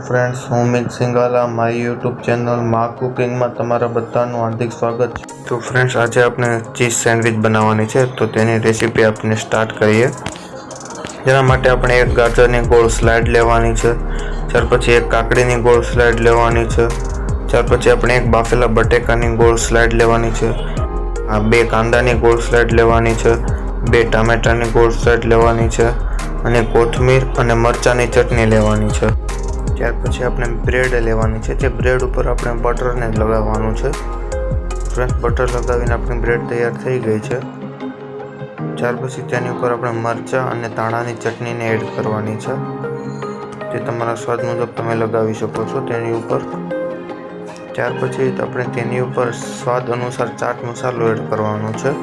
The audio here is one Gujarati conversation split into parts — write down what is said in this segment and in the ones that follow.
ફ્રેન્ડ્સ, હું શિંગાલા મારી યુટ્યુબ ચેનલ માં કુકિંગમાં તમારા બધાનું હાર્દિક સ્વાગત છે. તો ફ્રેન્ડ્સ, આજે આપણે ચીઝ સેન્ડવિચ બનાવવાની છે, તો તેની રેસીપી આપણે સ્ટાર્ટ કરીએ. જેના માટે આપણે એક ગાજરની ગોળ સ્લાઇડ લેવાની છે, ત્યાર પછી એક કાકડીની ગોળ સ્લાઇડ લેવાની છે, ત્યાર પછી આપણે એક બાફેલા બટેકાની ગોળ સ્લાઇડ લેવાની છે, આ 2 કાંદાની ગોળ સ્લાઇડ લેવાની છે, 2 ટામેટાની ગોળ સ્લાઇડ લેવાની છે અને કોથમીર અને મરચાંની ચટણી લેવાની છે. ત્યાર પછી આપણે બ્રેડ લેવાની છે, જે બ્રેડ ઉપર આપણે બટરને લગાવવાનું છે. ફ્રેન્ડ્સ, બટર લગાવીને આપણી બ્રેડ તૈયાર થઈ ગઈ છે. ત્યાર પછી તેની ઉપર આપણે મરચાં અને ધાણાની ચટણીને એડ કરવાની છે, જે તમારા સ્વાદ મુજબ તમે લગાવી શકો છો તેની ઉપર. ત્યાર પછી આપણે તેની ઉપર સ્વાદ અનુસાર ચાટ મસાલો એડ કરવાનો છે.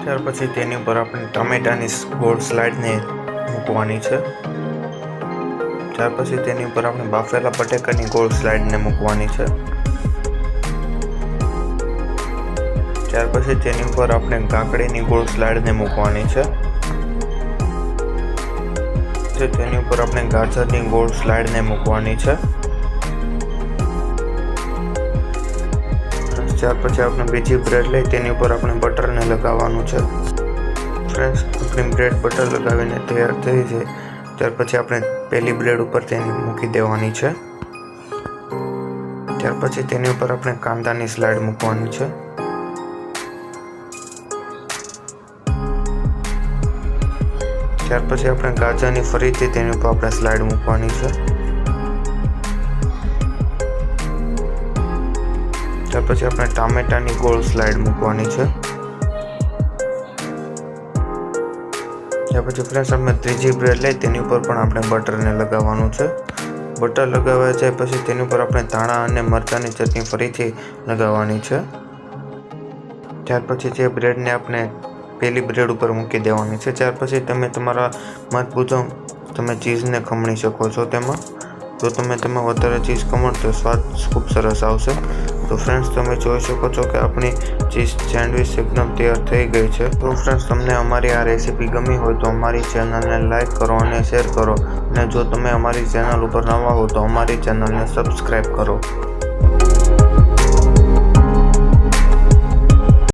ત્યાર પછી તેની ઉપર આપણે ટમેટાની ગોળ સ્લાઇડને મૂકવાની છે. ત્યાર પછી તેની ઉપર આપણે બાફેલા બટેકાની ગોળ સ્લાઇડને મૂકવાની છે. ત્યાર પછી તેની ઉપર આપણે કાકડીની ગોળ સ્લાઇડને મૂકવાની છે. તેની ઉપર આપણે ગાજરની ગોળ સ્લાઇડને મૂકવાની છે. ત્યાર પછી આપણે બીજી બ્રેડ લઈ તેની ઉપર આપણે બટરને લગાવવાનું છે. ફ્રેન્ડ્સ, આપણી બ્રેડ બટર લગાવીને તૈયાર થઈ છે. ત્યાર પછી આપણે પહેલી બ્રેડ ઉપર તેની મૂકી દેવાની છે. ત્યાર પછી તેની ઉપર આપણે કાંદાની સ્લાઇડ મૂકવાની છે. ત્યાર પછી આપણે ગાજરની ફરીથી તેની ઉપર આપણે સ્લાઇડ મૂકવાની છે. ત્યાર પછી આપણે ટામેટાની ગોળ સ્લાઇડ મૂકવાની છે. ત્યાર પછી ફ્રેન્ડ્સ, આપણે ત્રીજી બ્રેડ લઈ તેની ઉપર પણ આપણે બટરને લગાવવાનું છે. બટર લગાવ્યા જાય પછી તેની ઉપર આપણે ધાણા અને મરચાંની ચટણી ફરીથી લગાવવાની છે. ત્યાર પછી તે બ્રેડને આપણે પહેલી બ્રેડ ઉપર મૂકી દેવાની છે. ત્યાર પછી તમે તમારા મત મુજબ તમે ચીઝને ખમણી શકો છો. તેમાં વધારે ચીઝ ખમણ તો સ્વાદ ખૂબ સરસ આવશે. તો ફ્રેન્ડ્સ, તમે જોઈ શકો છો કે આપણી ચીઝ સેન્ડવિચ એકદમ તૈયાર થઈ ગઈ છે. તો ફ્રેન્ડ્સ, તમને અમારી આ રેસીપી ગમી હોય તો અમારી ચેનલને લાઈક કરો અને શેર કરો, અને જો તમે અમારી ચેનલ ઉપર નવા હો તો અમારી ચેનલને સબસ્ક્રાઈબ કરો.